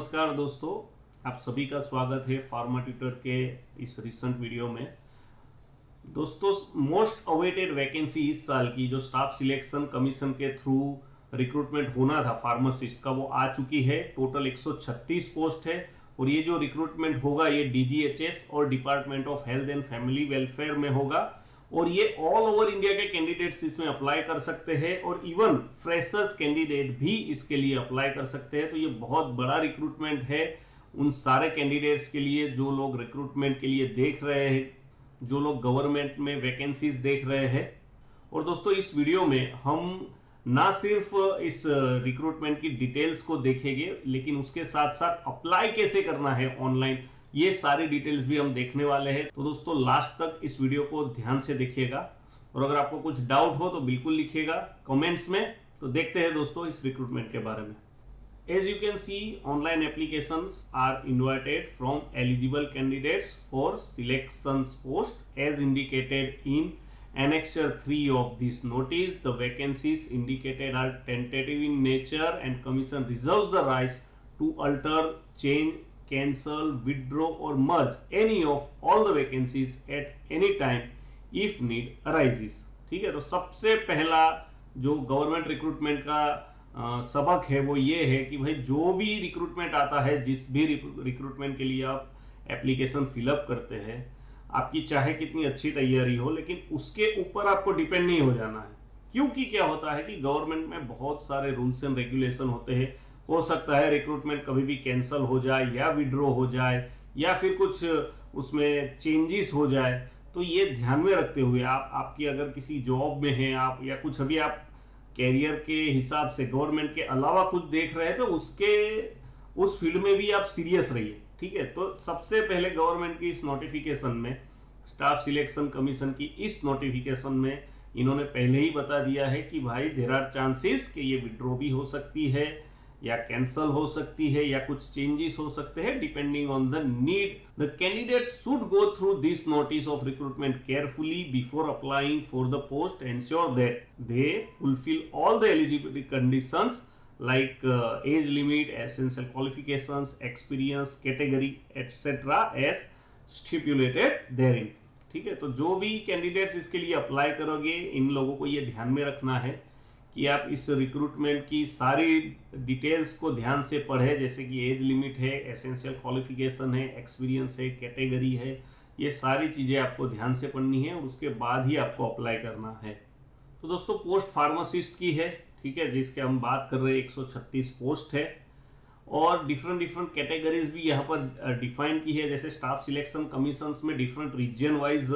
नमस्कार दोस्तों, आप सभी का स्वागत है फार्मा ट्यूटर के इस रिसेंट वीडियो में। दोस्तों, मोस्ट अवेटेड वैकेंसी इस साल की जो स्टाफ सिलेक्शन कमीशन के थ्रू रिक्रूटमेंट होना था फार्मासिस्ट का, वो आ चुकी है। टोटल 136 पोस्ट है और ये जो रिक्रूटमेंट होगा ये डीजीएचएस और department of health and family welfare में होगा और ये ऑल ओवर इंडिया के कैंडिडेट्स इसमें अप्लाई कर सकते हैं और इवन फ्रेशर्स कैंडिडेट भी इसके लिए अप्लाई कर सकते हैं। तो ये बहुत बड़ा रिक्रूटमेंट है उन सारे कैंडिडेट्स के लिए जो लोग रिक्रूटमेंट के लिए देख रहे हैं, जो लोग गवर्नमेंट में वैकेंसीज देख रहे हैं। और दोस्तों, इस वीडियो में हम ना सिर्फ इस रिक्रूटमेंट की डिटेल्स को देखेंगे, लेकिन उसके साथ साथ अप्लाई कैसे करना है ऑनलाइन, ये सारी डिटेल्स भी हम देखने वाले हैं। तो दोस्तों, लास्ट तक इस वीडियो को ध्यान से देखिएगा और अगर आपको कुछ डाउट हो तो बिल्कुल लिखिएगा कमेंट्स में। तो देखते हैं दोस्तों इस रिक्रूटमेंट के बारे में। As you can see, online applications are invited from eligible candidates for selections post as indicated in Annexure 3 of this notice. The vacancies indicated are tentative in nature and Commission reserves the right to alter, change, cancel, withdraw or merge any of all the vacancies at any time if need arises. ठीक है, तो सबसे पहला जो government recruitment का सबक है वो ये है कि भाई जो भी रिक्रूटमेंट आता है, जिस भी रिक्रूटमेंट के लिए आप एप्लीकेशन फिलअप करते हैं, आपकी चाहे कितनी अच्छी तैयारी हो, लेकिन उसके ऊपर आपको डिपेंड नहीं हो जाना है। क्योंकि क्या होता है कि गवर्नमेंट में बहुत सारे रूल्स एंड रेगुलेशन होते हैं। हो सकता है रिक्रूटमेंट कभी भी कैंसिल हो जाए या विड्रॉ हो जाए या फिर कुछ उसमें चेंजेस हो जाए। तो ये ध्यान में रखते हुए आपकी अगर किसी जॉब में है आप या कुछ अभी आप कैरियर के हिसाब से गवर्नमेंट के अलावा कुछ देख रहे हैं तो उस फील्ड में भी आप सीरियस रहिए। ठीक है, तो सबसे पहले गवर्नमेंट की इस नोटिफिकेशन में, स्टाफ सिलेक्शन कमीशन की इस नोटिफिकेशन में इन्होंने पहले ही बता दिया है कि भाई देयर आर चांसेस कि ये विड्रॉ भी हो सकती है या कैंसल हो सकती है या कुछ चेंजेस हो सकते हैं depending on the need. The candidate should go through this notice of recruitment carefully before applying for the post, ensure that they fulfil all the eligibility conditions like age limit, essential qualifications, experience, category, etc. as stipulated therein. ठीक है, तो जो भी candidates इसके लिए apply करोगे, इन लोगों को ये ध्यान में रखना है कि आप इस रिक्रूटमेंट की सारी डिटेल्स को ध्यान से पढ़े, जैसे कि एज लिमिट है, एसेंशियल क्वालिफिकेशन है, एक्सपीरियंस है, कैटेगरी है, ये सारी चीज़ें आपको ध्यान से पढ़नी है और उसके बाद ही आपको अप्लाई करना है। तो दोस्तों, पोस्ट फार्मासिस्ट की है, ठीक है, जिसके हम बात कर रहे हैं 136 पोस्ट है और डिफरेंट कैटेगरीज भी यहाँ पर डिफाइन की है। जैसे स्टाफ सिलेक्शन कमीशंस में डिफरेंट रीजन वाइज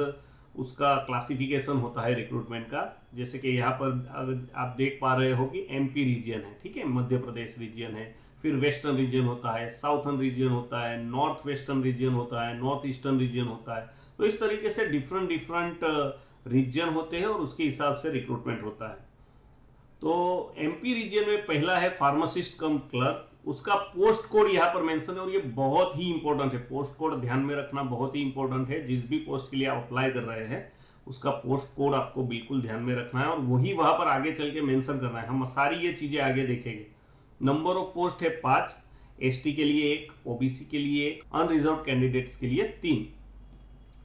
उसका क्लासिफिकेशन होता है रिक्रूटमेंट का। जैसे कि यहाँ पर अगर आप देख पा रहे हो कि एमपी रीजन है, ठीक है, मध्य प्रदेश रीजन है, फिर वेस्टर्न रीजन होता है, साउथर्न रीजन होता है, नॉर्थ वेस्टर्न रीजन होता है, नॉर्थ ईस्टर्न रीजन होता है। तो इस तरीके से डिफरेंट रीजन होते हैं और उसके हिसाब से रिक्रूटमेंट होता है। तो एमपी रीजन में पहला है फार्मासिस्ट कम क्लर्क, उसका पोस्ट कोड यहाँ पर मेंशन है और ये बहुत ही इंपॉर्टेंट है। पोस्ट कोड ध्यान में रखना बहुत ही इंपॉर्टेंट है। जिस भी पोस्ट के लिए आप अप्लाई कर रहे हैं उसका पोस्ट कोड आपको बिल्कुल ध्यान में रखना है और वही वहां पर आगे चल के मेंशन करना है। हम सारी ये चीजें आगे देखेंगे। नंबर ऑफ पोस्ट है 5, एसटी के लिए 1, ओबीसी के लिए 1, अनरिजर्व कैंडिडेट्स के लिए 3।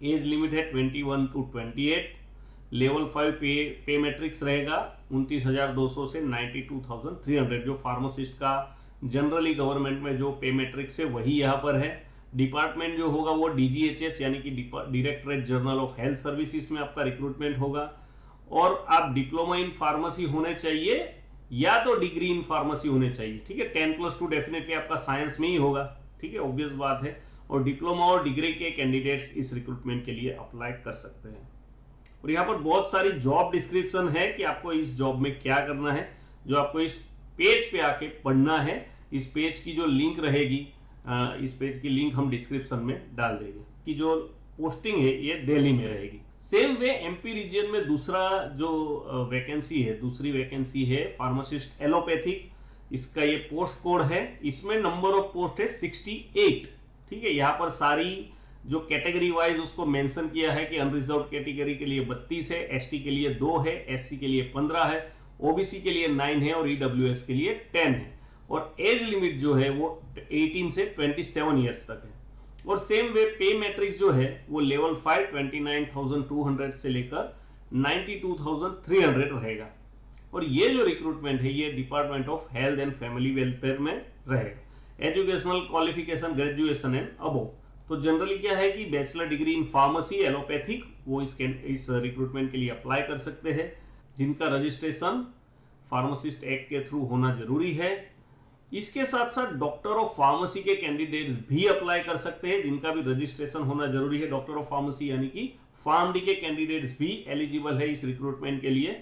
एज लिमिट है 21 to 28। लेवल 5 पे मैट्रिक्स रहेगा 29,200 से 92,300। जो फार्मासिस्ट का जनरली गवर्नमेंट में जो पे मैट्रिक्स है वही यहाँ पर है। डिपार्टमेंट जो होगा वो डीजीएचएस यानी कि directorate general of health services में आपका रिक्रूटमेंट होगा और आप डिप्लोमा इन फार्मेसी होने चाहिए या तो डिग्री इन फार्मेसी होने चाहिए। ठीक है, 10+2 डेफिनेटली आपका साइंस में ही होगा। ठीक है, ऑब्वियस बात है। और डिप्लोमा और डिग्री के कैंडिडेट्स इस रिक्रूटमेंट के लिए अप्लाई कर सकते हैं। और यहाँ पर बहुत सारी जॉब डिस्क्रिप्शन है कि आपको इस जॉब में क्या करना है, जो आपको इस पेज पे आके पढ़ना है। इस पेज की जो लिंक रहेगी, इस पेज की लिंक हम डिस्क्रिप्शन में डाल देंगे। कि जो पोस्टिंग है ये दिल्ली में रहेगी। सेम वे एमपी रीजन में दूसरा जो दूसरी वैकेंसी है फार्मासिस्ट एलोपैथिक, इसका ये पोस्ट कोड है। इसमें नंबर ऑफ पोस्ट है 68। ठीक है, यहाँ पर सारी जो कैटेगरी वाइज उसको मेंशन किया है कि अनरिजर्व कैटेगरी के लिए 32 है, एसटी के लिए 2 है, एससी के लिए 15 है, ओबीसी के लिए 9 है और ईडब्ल्यूएस के लिए 10 है। और एज लिमिट जो है वो 18 से 27 ईयर्स तक है। और सेम वे पे मैट्रिक्स जो है वो लेवल 5 29,200 से लेकर 92,300 रहेगा। और ये जो रिक्रूटमेंट है ये department of health and family welfare में रहेगा। Educational qualification graduation and above. तो जनरली क्या है कि bachelor degree in pharmacy allopathic वो इस रिक्रूटमेंट के लिए अप्लाई कर सकते हैं, जिनका रजिस्ट्रेशन फार्मासिस्ट एक्ट के थ्रू होना जरूरी है। इसके साथ साथ डॉक्टर ऑफ फार्मेसी के कैंडिडेट्स भी अप्लाई कर सकते हैं, जिनका भी रजिस्ट्रेशन होना जरूरी है। डॉक्टर ऑफ फार्मेसी यानी कि फार्म डी के कैंडिडेट्स भी एलिजिबल है इस रिक्रूटमेंट के लिए।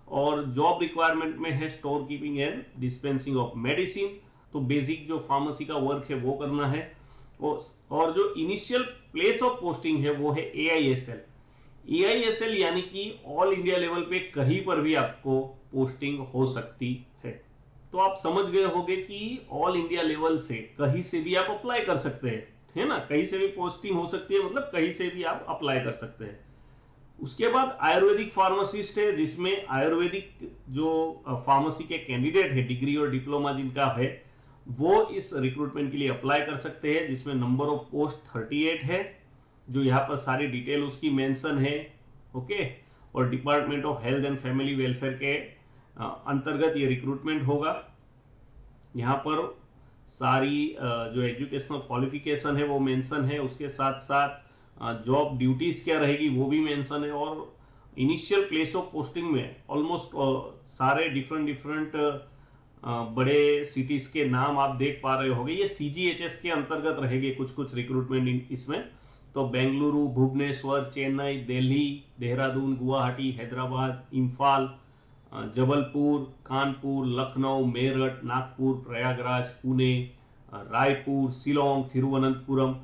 और जॉब रिक्वायरमेंट में है store keeping and dispensing of medicine, तो बेसिक जो फार्मेसी का वर्क है वो करना है। और जो इनिशियल प्लेस ऑफ पोस्टिंग है वो है AISL। AISL यानी कि ऑल इंडिया लेवल पे कहीं पर भी आपको पोस्टिंग हो सकती है। तो आप समझ गए होंगे कि ऑल इंडिया लेवल से कहीं से भी आप अप्लाई कर सकते हैं, है ना। कहीं से भी पोस्टिंग हो सकती है, मतलब कहीं से भी आप अप्लाई कर सकते हैं। उसके बाद आयुर्वेदिक फार्मासिस्ट है, जिसमें आयुर्वेदिक जो फार्मेसी के कैंडिडेट है, डिग्री और डिप्लोमा जिनका है, वो इस रिक्रूटमेंट के लिए अप्लाई कर सकते हैं, जिसमें नंबर ऑफ पोस्ट 38 है, जो यहाँ पर सारी डिटेल उसकी मेंशन है। ओके। और department of health and family welfare के अंतर्गत ये रिक्रूटमेंट होगा। यहाँ पर सारी जो एजुकेशनल क्वालिफिकेशन है वो मेंशन है, उसके साथ साथ जॉब ड्यूटीज क्या रहेगी वो भी मेंशन है। और इनिशियल प्लेस ऑफ पोस्टिंग में ऑलमोस्ट सारे डिफरेंट बड़े सिटीज के नाम आप देख पा रहे होंगे। ये CGHS के अंतर्गत रहेंगे कुछ रिक्रूटमेंट इसमें। तो बेंगलुरु, भुवनेश्वर, चेन्नई, दिल्ली, देहरादून, गुवाहाटी, हैदराबाद, इम्फाल, जबलपुर, कानपुर, लखनऊ, मेरठ, नागपुर, प्रयागराज, पुणे, रायपुर, शिलोंग, तिरुवनंतपुरम।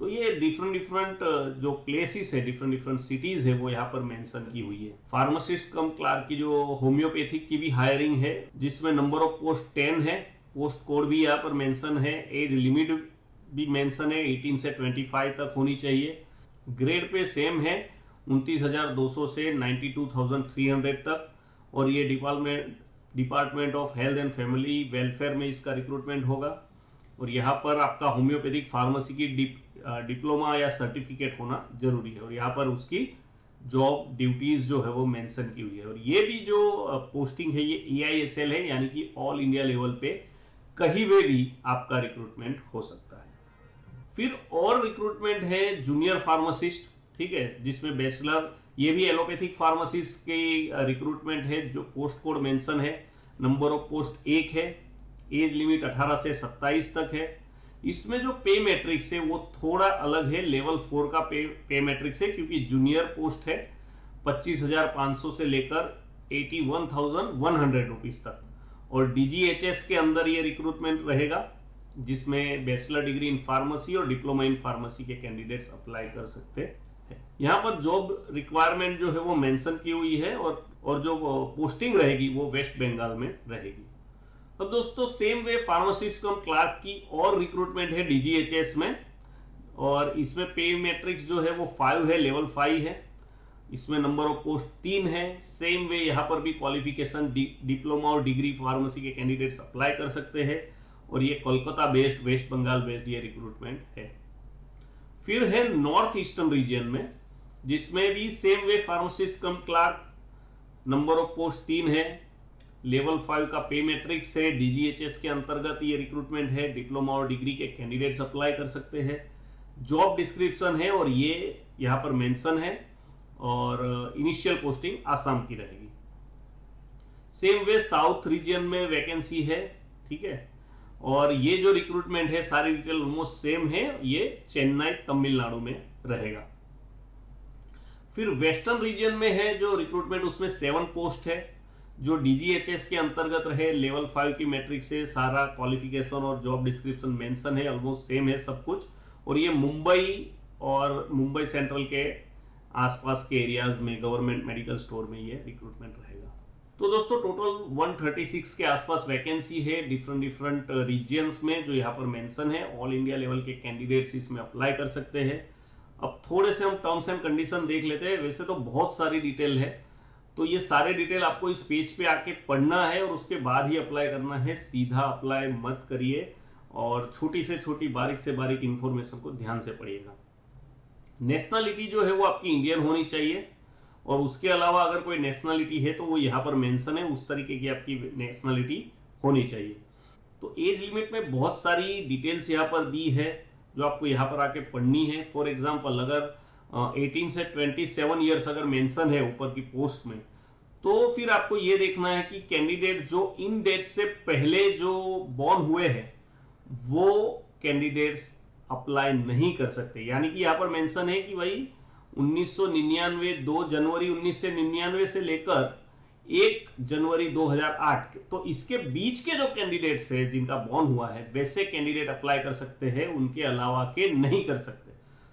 तो ये डिफरेंट जो प्लेसेस है, डिफरेंट सिटीज है वो यहाँ पर मेंशन की हुई है। फार्मासिस्ट कम क्लार्क की जो होम्योपैथिक की भी हायरिंग है, जिसमें नंबर ऑफ पोस्ट 10 है। पोस्ट कोड भी यहाँ पर मेंशन है, एज लिमिट भी मेंशन है, 18 से 25 तक होनी चाहिए। ग्रेड पे सेम है, 29,200 से 92,300 तक। और ये department of health and family welfare में इसका रिक्रूटमेंट होगा। और यहाँ पर आपका होम्योपैथिक फार्मेसी की डिप्लोमा या सर्टिफिकेट होना जरूरी है। और यहाँ पर उसकी जॉब ड्यूटीज जो है वो मेंशन की हुई है। और ये भी जो पोस्टिंग है ये AISL है, यानी कि ऑल इंडिया लेवल पे कहीं पे भी आपका रिक्रूटमेंट हो सकता है। फिर और रिक्रूटमेंट है जूनियर फार्मासिस्ट, ठीक है, जिसमें बैचलर, ये भी एलोपैथिक फार्मासिस्ट की रिक्रूटमेंट है, जो पोस्ट कोड मेंशन है। नंबर ऑफ पोस्ट 1 है, एज लिमिट 18 से 27 तक है। इसमें जो पे मैट्रिक्स है वो थोड़ा अलग है, लेवल 4 का पे मैट्रिक्स है, क्योंकि जूनियर पोस्ट है 25,500 से लेकर 81,100 रुपीज तक। और DGHS के अंदर ये रिक्रूटमेंट रहेगा, जिसमें बैचलर डिग्री इन फार्मेसी और डिप्लोमा इन फार्मेसी के कैंडिडेट्स अप्लाई कर सकते हैं। यहाँ पर जॉब रिक्वायरमेंट जो है वो मेंशन की हुई है। और जो पोस्टिंग रहेगी वो वेस्ट बंगाल में रहेगी। अब दोस्तों same way pharmacist cum Clark की और रिक्रूटमेंट है DGHS में। और इसमें पे मैट्रिक्स जो है वो 5 है, लेवल 5 है। इसमें नंबर ऑफ पोस्ट 3 है। सेम वे यहाँ पर भी क्वालिफिकेशन डिप्लोमा और डिग्री फार्मेसी के कैंडिडेट्स अप्लाई कर सकते हैं। और ये Kolkata based, west Bengal based ये रिक्रूटमेंट है। फिर है नॉर्थ ईस्टर्न रीजन में, जिसमें भी same way pharmacist cum clerk, number of post 3 है, लेवल 5 का पे मैट्रिक्स है। DGHS के अंतर्गत ये रिक्रूटमेंट है। डिप्लोमा और डिग्री के कैंडिडेट्स अप्लाई कर सकते हैं। जॉब डिस्क्रिप्शन है और ये यहाँ पर मेंशन है। और इनिशियल पोस्टिंग आसाम की रहेगी। सेम वे साउथ रीजन में वैकेंसी है, ठीक है। और ये जो रिक्रूटमेंट है सारी डिटेल ऑलमोस्ट सेम है, ये चेन्नई तमिलनाडु में रहेगा। फिर वेस्टर्न रीजन में है जो रिक्रूटमेंट, उसमें 7 पोस्ट है, जो DGHS के अंतर्गत रहे। लेवल 5 की मैट्रिक से सारा क्वालिफिकेशन और जॉब डिस्क्रिप्शन मेंशन है, ऑलमोस्ट सेम है सब कुछ। और ये मुंबई और मुंबई सेंट्रल के आसपास के एरियाज में गवर्नमेंट मेडिकल स्टोर में ये रिक्रूटमेंट रहेगा। तो दोस्तों टोटल 136 के आसपास वैकेंसी है डिफरेंट रीजन्स में, जो यहाँ पर मेंशन है। ऑल इंडिया लेवल के कैंडिडेट्स इसमें अप्लाई कर सकते हैं। अब थोड़े से हम टर्म्स एंड कंडीशन देख लेते हैं। वैसे तो बहुत सारी डिटेल है, तो ये सारे डिटेल आपको इस पेज पे आके पढ़ना है और उसके बाद ही अप्लाई करना है। सीधा अप्लाई मत करिए और छोटी से छोटी बारीक से बारीक इंफॉर्मेशन को ध्यान से पढ़िएगा। नेशनलिटी जो है वो आपकी इंडियन होनी चाहिए और उसके अलावा अगर कोई नेशनलिटी है तो वो यहाँ पर मेंशन है, उस तरीके की आपकी नेशनलिटी होनी चाहिए। तो एज लिमिट में बहुत सारी डिटेल्स यहाँ पर दी है जो आपको यहाँ पर आके पढ़नी है। फॉर एग्जांपल अगर 18 से 27 ईयर्स अगर मेंशन है ऊपर की पोस्ट में, तो फिर आपको ये देखना है कि कैंडिडेट जो इन डेट से पहले जो बॉर्न हुए हैं वो कैंडिडेट्स अप्लाई नहीं कर सकते। यानी कि यहाँ पर मेंशन है कि भाई 1999 2 जनवरी 1999 से लेकर 1 जनवरी 2008, तो इसके बीच के जो कैंडिडेट्स हैं जिनका बॉर्न हुआ है वैसे कैंडिडेट अप्लाई कर सकते हैं, उनके अलावा के नहीं कर सकते।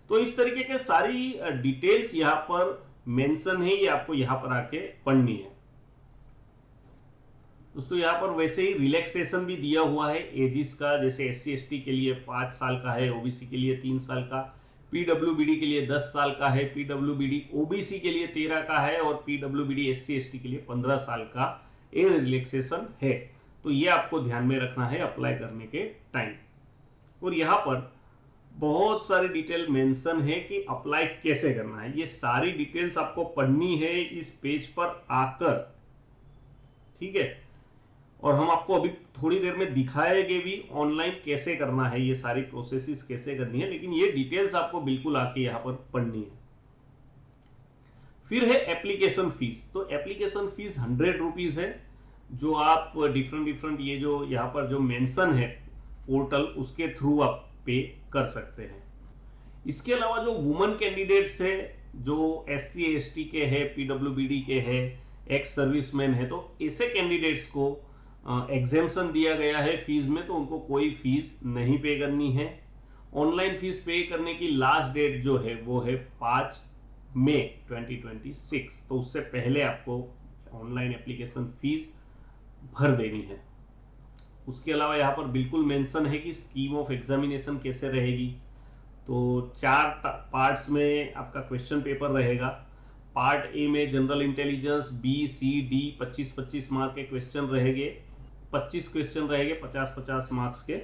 तो इस तरीके के सारी डिटेल्स यहाँ पर मेंशन है, ये आपको यहाँ पर आके पढ़नी है। दोस्तों यहाँ पर वैसे ही रिलैक्सेशन भी दिया हुआ है एजिस का, जैसे SC/ST के लिए 5 साल का है, OBC के लिए 3 साल का, PWBD के लिए 10 साल का है, PWBD OBC के लिए 13 का है और PWBD SC/ST के लिए 15 साल का एज रिलैक्सेशन है। तो ये आपको ध्यान में रखना है अप्लाई करने के टाइम। और यहाँ पर बहुत सारी डिटेल मेंशन है कि अप्लाई कैसे करना है। ये सारी डिटेल्स आपको पढ़नी है इस पेज पर आकर, ठीक है। और हम आपको अभी थोड़ी देर में दिखाएंगे भी ऑनलाइन कैसे करना है, ये सारी प्रोसेसेस कैसे करनी है, लेकिन ये डिटेल्स आपको बिल्कुल आके यहाँ पर पढ़नी है। फिर है एप्लीकेशन फीस। तो एप्लीकेशन फीस 100 रुपीज है, जो आप डिफरेंट ये जो यहाँ पर जो मेंशन है पोर्टल, उसके थ्रू आप पे कर सकते हैं। इसके अलावा जो वुमेन कैंडिडेट्स है, जो SC/ST के है, PWBD के है, एक्स सर्विसमैन है, तो ऐसे कैंडिडेट्स को एग्जेम्पशन दिया गया है फीस में, तो उनको कोई फीस नहीं पे करनी है। ऑनलाइन फीस पे करने की लास्ट डेट जो है वो है 5 मई 2026, तो उससे पहले आपको ऑनलाइन एप्लीकेशन फीस भर देनी है। उसके अलावा यहाँ पर बिल्कुल मेंशन है कि स्कीम ऑफ एग्जामिनेशन कैसे रहेगी। तो 4 पार्ट्स में आपका क्वेश्चन पेपर रहेगा। पार्ट ए में general intelligence B, C, D 25-25 mark के क्वेश्चन रहेंगे, 25 क्वेश्चन रहेंगे 50-50 मार्क्स के।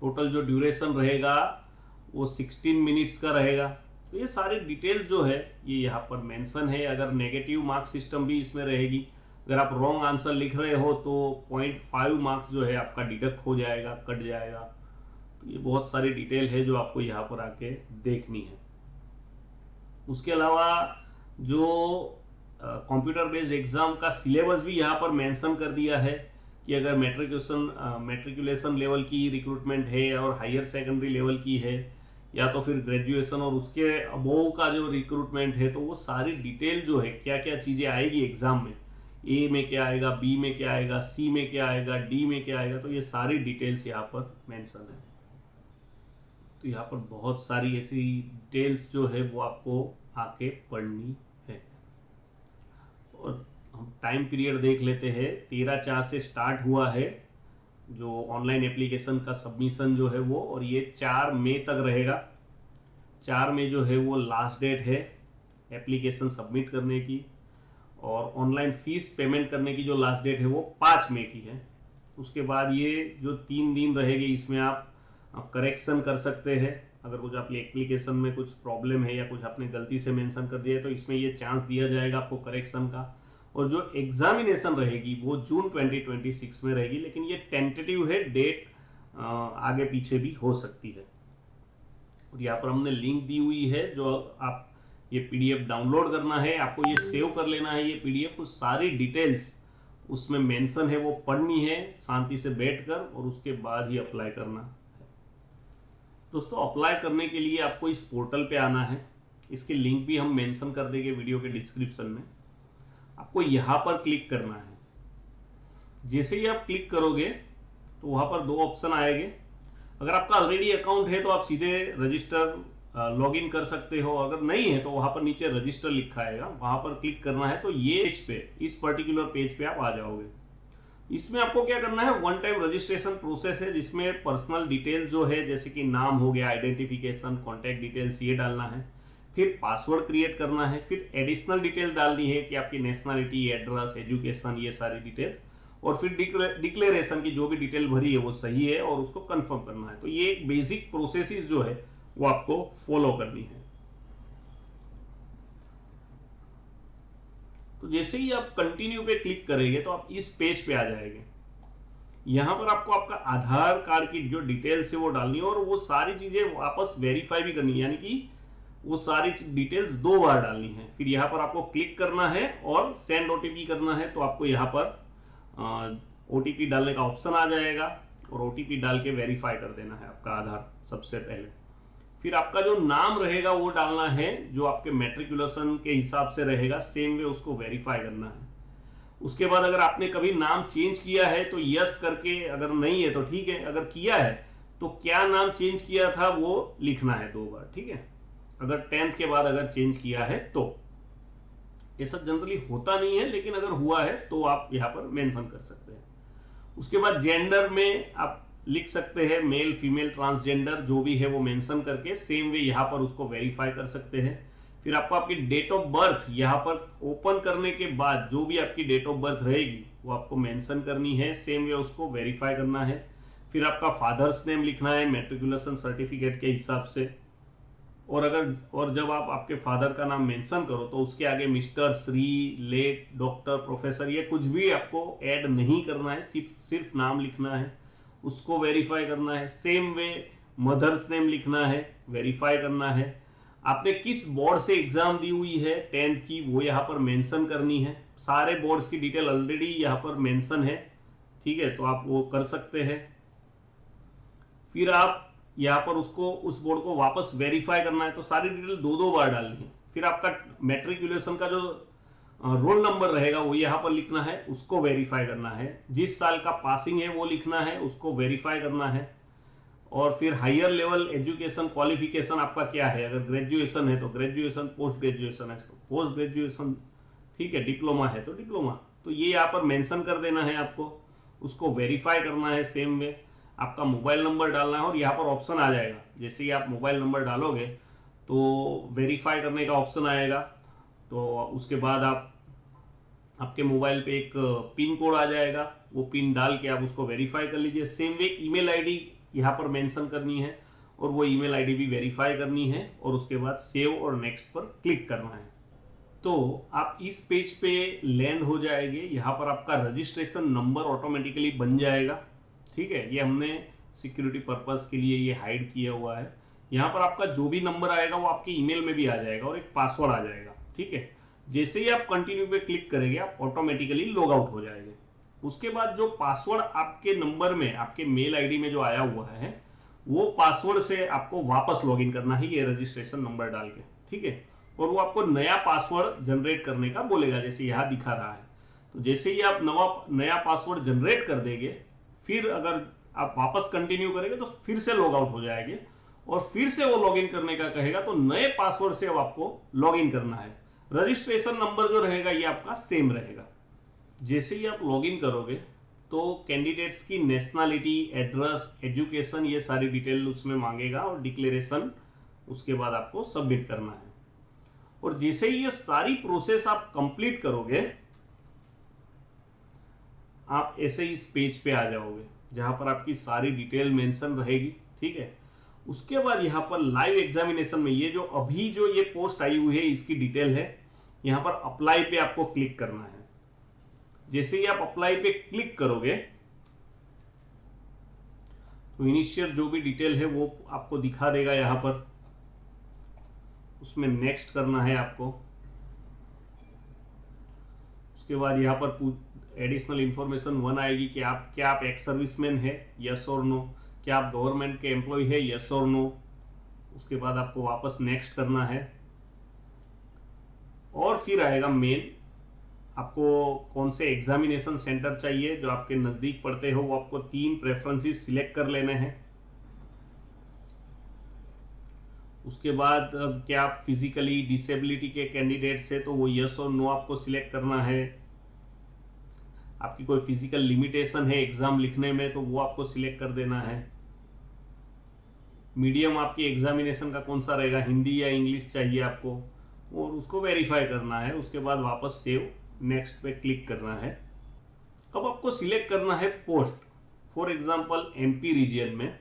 टोटल जो ड्यूरेशन रहेगा वो 16 मिनट्स का रहेगा। तो ये सारी डिटेल्स जो है ये यहाँ पर मेंशन है। अगर नेगेटिव मार्क्स सिस्टम भी इसमें रहेगी, अगर आप रॉन्ग आंसर लिख रहे हो तो 0.5 मार्क्स जो है आपका डिडक्ट हो जाएगा, कट जाएगा। तो ये बहुत सारी डिटेल है जो आपको यहाँ पर आके देखनी है। उसके अलावा जो कंप्यूटर बेस्ड एग्जाम का सिलेबस भी यहाँ पर मेंशन कर दिया है कि अगर मैट्रिकुलेशन लेवल की रिक्रूटमेंट है और हायर सेकेंडरी लेवल की है, या तो फिर ग्रेजुएशन और उसके अबोव का जो रिक्रूटमेंट है, तो वो सारी डिटेल जो है क्या क्या चीज़ें आएगी एग्जाम में, ए में क्या आएगा, बी में क्या आएगा, सी में क्या आएगा, डी में क्या आएगा, तो ये सारी डिटेल्स यहाँ पर मेंशन है। तो यहाँ पर बहुत सारी ऐसी डिटेल्स जो है वो आपको आके पढ़नी है। और हम टाइम पीरियड देख लेते हैं। 13/4 से स्टार्ट हुआ है जो ऑनलाइन एप्लीकेशन का सबमिशन जो है वो, और ये 4 मई तक रहेगा। 4 मई जो है वो लास्ट डेट है एप्लीकेशन सबमिट करने की, और ऑनलाइन फीस पेमेंट करने की जो लास्ट डेट है वो 5 मई की है। उसके बाद ये जो 3 दिन रहेंगे इसमें आप करेक्शन कर सकते हैं। अगर कुछ आपकी एप्लीकेशन में कुछ प्रॉब्लम है या कुछ आपने गलती से मेंशन कर दिया है तो इसमें ये चांस दिया जाएगा आपको करेक्शन का। और जो एग्जामिनेशन रहेगी वो जून 2026 में रहेगी, लेकिन ये टेंटेटिव है, डेट आगे पीछे भी हो सकती है। और यहाँ पर हमने लिंक दी हुई है, जो आप ये PDF डाउनलोड करना है, आपको ये सेव कर लेना है ये PDF। उस सारी डिटेल्स उसमें मेंशन है वो पढ़नी है शांति से बैठकर, और उसके बाद ही अप्लाई करना है। दोस्तों अप्लाई करने के लिए आपको इस पोर्टल पे आना है, इसकी लिंक भी हम मेंशन कर देंगे वीडियो के डिस्क्रिप्शन में। आपको यहाँ पर क्लिक करना है। जैसे ही आप क्लिक करोगे तो वहाँ पर 2 ऑप्शन आएंगे। अगर आपका ऑलरेडी अकाउंट है तो आप सीधे रजिस्टर लॉगिन कर सकते हो, अगर नहीं है तो वहाँ पर नीचे रजिस्टर लिखा आएगा, वहाँ पर क्लिक करना है। तो ये पेज पे, इस पर्टिकुलर पेज पे आप आ जाओगे। इसमें आपको क्या करना है, 1 टाइम रजिस्ट्रेशन प्रोसेस है जिसमें पर्सनल डिटेल जो है जैसे कि नाम हो गया, आइडेंटिफिकेशन, कॉन्टैक्ट डिटेल्स ये डालना है। फिर पासवर्ड क्रिएट करना है, फिर एडिशनल डिटेल डालनी है कि आपकी नेशनलिटी, एड्रेस, एजुकेशन, ये सारी डिटेल्स, और फिर डिक्लेरेशन की जो भी डिटेल भरी है वो सही है और उसको कंफर्म करना है। तो ये एक बेसिक प्रोसेस जो है वो आपको फॉलो करनी है। तो जैसे ही आप कंटिन्यू पे क्लिक करेंगे तो आप इस पेज पे आ जाएंगे। यहां पर आपको आपका आधार कार्ड की जो डिटेल्स है वो डालनी है और वो सारी चीजें वापस वेरीफाई भी करनी है, यानी कि वो सारी डिटेल्स 2 बार डालनी है। फिर यहाँ पर आपको क्लिक करना है और सेंड ओटीपी करना है। तो आपको यहाँ पर ओटीपी डालने का ऑप्शन आ जाएगा और ओटीपी डाल के वेरीफाई कर देना है आपका आधार सबसे पहले। फिर आपका जो नाम रहेगा वो डालना है, जो आपके मैट्रिकुलेशन के हिसाब से रहेगा, सेम वे उसको वेरीफाई करना है। उसके बाद अगर आपने कभी नाम चेंज किया है तो यस करके, अगर नहीं है तो ठीक है, अगर किया है तो क्या नाम चेंज किया था वो लिखना है 2 बार, ठीक है। अगर 10th के बाद अगर चेंज किया है तो, ऐसा जनरली होता नहीं है, लेकिन अगर हुआ है तो आप यहाँ पर मेंशन कर सकते हैं। उसके बाद जेंडर में आप लिख सकते हैं मेल, फीमेल, ट्रांसजेंडर, जो भी है वो मेंशन करके सेम वे यहाँ पर उसको वेरीफाई कर सकते हैं। फिर आपको आपकी डेट ऑफ बर्थ यहाँ पर ओपन करने के बाद जो भी आपकी डेट ऑफ बर्थ रहेगी वो आपको मेंशन करनी है, सेम वे उसको वेरीफाई करना है। फिर आपका फादर्स नेम लिखना है मैट्रिकुलेशन सर्टिफिकेट के हिसाब से, और जब आप आपके फादर का नाम मेंशन करो तो उसके आगे mister, Shri, late, doctor, professor, ये कुछ भी आपको ऐड नहीं करना है, सिर्फ नाम लिखना है, उसको वेरीफाई करना है। सेम वे मदर्स नेम लिखना है, वेरीफाई करना है। आपने किस बोर्ड से एग्जाम दी हुई है 10th की, वो यहाँ पर मेंशन करनी है। सारे बोर्ड्स की डिटेल ऑलरेडी यहाँ पर मेंशन है, ठीक है, तो आप वो कर सकते हैं। फिर आप यहाँ पर उसको, उस बोर्ड को वापस वेरीफाई करना है, तो सारी डिटेल 2 बार डालनी है। फिर आपका मैट्रिकुलेशन का जो रोल नंबर रहेगा वो यहाँ पर लिखना है, उसको वेरीफाई करना है। जिस साल का पासिंग है वो लिखना है, उसको वेरीफाई करना है। और फिर हायर लेवल एजुकेशन क्वालिफिकेशन आपका क्या है, अगर ग्रेजुएशन है तो ग्रेजुएशन, पोस्ट ग्रेजुएशन है तो पोस्ट ग्रेजुएशन, ठीक है, डिप्लोमा है तो डिप्लोमा, तो ये यहाँ पर मेंशन कर देना है आपको, उसको वेरीफाई करना है। सेम वे आपका मोबाइल नंबर डालना है और यहाँ पर ऑप्शन आ जाएगा, जैसे ही आप मोबाइल नंबर डालोगे तो वेरीफाई करने का ऑप्शन आएगा। तो उसके बाद आपके मोबाइल पे एक पिन कोड आ जाएगा, वो पिन डाल के आप उसको वेरीफाई कर लीजिए। सेम वे ईमेल आईडी यहाँ पर मेंशन करनी है और वो ईमेल आईडी भी वेरीफाई करनी है, और उसके बाद सेव और नेक्स्ट पर क्लिक करना है। तो आप इस पेज पे लैंड हो जाएंगे। यहाँ पर आपका रजिस्ट्रेशन नंबर ऑटोमेटिकली बन जाएगा, ठीक है। ये हमने सिक्योरिटी पर्पस के लिए ये हाइड किया हुआ है। यहाँ पर आपका जो भी नंबर आएगा वो आपके ईमेल में भी आ जाएगा और एक पासवर्ड आ जाएगा, ठीक है। जैसे ही आप कंटिन्यू पे क्लिक करेंगे आप ऑटोमेटिकली लॉग आउट हो जाएंगे। उसके बाद जो पासवर्ड आपके नंबर में, आपके मेल आईडी में जो आया हुआ है, वो पासवर्ड से आपको वापस लॉगिन करना है, ये रजिस्ट्रेशन नंबर डाल के, ठीक है। और वो आपको नया पासवर्ड जनरेट करने का बोलेगा, जैसे यहाँ दिखा रहा है। तो जैसे ही आप नया पासवर्ड जनरेट कर देंगे, फिर अगर आप वापस कंटिन्यू करेंगे तो फिर से लॉग आउट हो जाएंगे और फिर से वो लॉगिन करने का कहेगा, तो नए पासवर्ड से अब आपको लॉगिन करना है। रजिस्ट्रेशन नंबर जो रहेगा ये आपका सेम रहेगा। जैसे ही आप लॉगिन करोगे तो कैंडिडेट्स की नेशनलिटी, एड्रेस, एजुकेशन, ये सारी डिटेल उसमें मांगेगा और डिक्लेरेशन उसके बाद आपको सबमिट करना है। और जैसे ही ये सारी प्रोसेस आप कंप्लीट करोगे, आप ऐसे इस पेज पे आ जाओगे जहां पर आपकी सारी डिटेल मेंशन रहेगी, ठीक है। उसके बाद यहाँ पर लाइव एग्जामिनेशन में ये जो ये पोस्ट आई हुई है इसकी डिटेल है, यहाँ पर अप्लाई पे आपको क्लिक करना है। जैसे ही आप अप्लाई पे क्लिक करोगे तो इनिशियल जो भी डिटेल है वो आपको दिखा देगा यहाँ पर, उसमें नेक्स्ट करना है आपको। उसके बाद यहाँ पर एडिशनल इंफॉर्मेशन 1 आएगी कि क्या आप एक्स सर्विसमैन है, यस और नो, क्या आप गवर्नमेंट के एम्प्लॉय है, यस और नो। उसके बाद आपको वापस नेक्स्ट करना है और फिर आएगा मेन, आपको कौन से एग्जामिनेशन सेंटर चाहिए जो आपके नज़दीक पड़ते हो, वो आपको 3 प्रेफरेंसेस सिलेक्ट कर लेने हैं। उसके बाद क्या आप फिजिकली डिसेबिलिटी के कैंडिडेट्स है तो वो यस और नो आपको सिलेक्ट करना है। आपकी कोई फिजिकल लिमिटेशन है एग्जाम लिखने में तो वो आपको सिलेक्ट कर देना है। मीडियम आपकी एग्जामिनेशन का कौन सा रहेगा, हिंदी या इंग्लिश चाहिए आपको, और उसको वेरीफाई करना है। उसके बाद वापस सेव नेक्स्ट पे क्लिक करना है। अब आपको सिलेक्ट करना है post. For example MP region में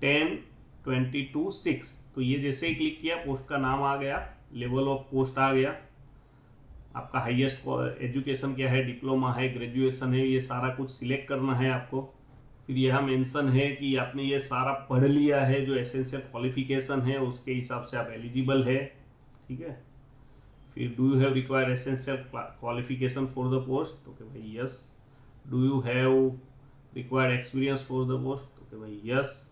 10/22/6, तो ये जैसे ही क्लिक किया पोस्ट का नाम आ गया, लेवल ऑफ पोस्ट आ गया, आपका हाईएस्ट एजुकेशन क्या है, डिप्लोमा है, ग्रेजुएशन है, ये सारा कुछ सिलेक्ट करना है आपको। फिर यह मेंशन है कि आपने ये सारा पढ़ लिया है, जो एसेंशियल क्वालिफिकेशन है उसके हिसाब से आप एलिजिबल है, ठीक है। फिर do you have required essential qualification for the post, तो कि भाई yes. Do you have required experience for the post, तो कि भाई यस।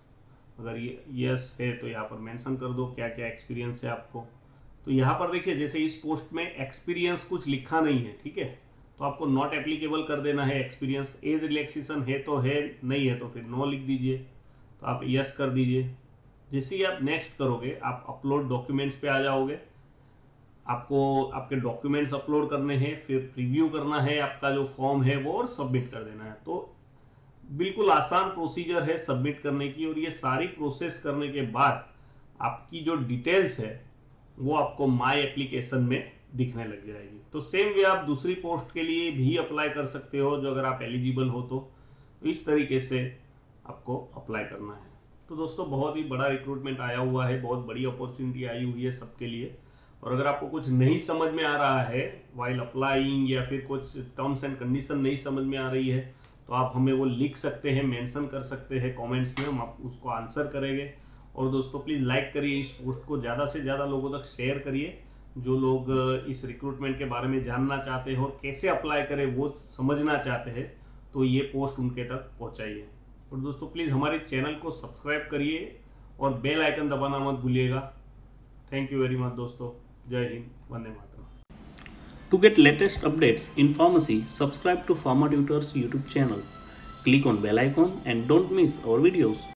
अगर ये यस है तो यहाँ पर मेंशन कर दो क्या क्या एक्सपीरियंस है आपको। तो यहाँ पर देखिए जैसे इस पोस्ट में एक्सपीरियंस कुछ लिखा नहीं है, ठीक है, तो आपको नॉट एप्लीकेबल कर देना है एक्सपीरियंस। एज रिलैक्सेशन है तो है, नहीं है तो फिर नो लिख दीजिए, तो आप यस कर दीजिए। जैसे ही आप नेक्स्ट करोगे आप अपलोड डॉक्यूमेंट्स पे आ जाओगे। आपको आपके डॉक्यूमेंट्स अपलोड करने हैं, फिर प्रीव्यू करना है आपका जो फॉर्म है वो, और सबमिट कर देना है। तो बिल्कुल आसान प्रोसीजर है सबमिट करने की, और ये सारी प्रोसेस करने के बाद आपकी जो डिटेल्स है वो आपको माय एप्लीकेशन में दिखने लग जाएगी। तो सेम वे आप दूसरी पोस्ट के लिए भी अप्लाई कर सकते हो, जो अगर आप एलिजिबल हो तो इस तरीके से आपको अप्लाई करना है। तो दोस्तों बहुत ही बड़ा रिक्रूटमेंट आया हुआ है, बहुत बड़ी अपॉर्चुनिटी आई हुई है सबके लिए। और अगर आपको कुछ नहीं समझ में आ रहा है वाइल अप्लाइंग, या फिर कुछ टर्म्स एंड कंडीशन नहीं समझ में आ रही है, तो आप हमें वो लिख सकते हैं, मेंशन कर सकते हैं कमेंट्स में, हम आप उसको आंसर करेंगे। और दोस्तों प्लीज़ लाइक करिए, इस पोस्ट को ज़्यादा से ज़्यादा लोगों तक शेयर करिए। जो लोग इस रिक्रूटमेंट के बारे में जानना चाहते हैं और कैसे अप्लाई करें वो समझना चाहते हैं, तो ये पोस्ट उनके तक पहुँचाइए। और दोस्तों प्लीज़ हमारे चैनल को सब्सक्राइब करिए और बेल आइकन दबाना मत भूलिएगा। थैंक यू वेरी मच दोस्तों। जय Hind, Vande Mataram. To get latest updates in pharmacy, subscribe to Pharma Tutors YouTube channel. Click on bell icon and don't miss our videos.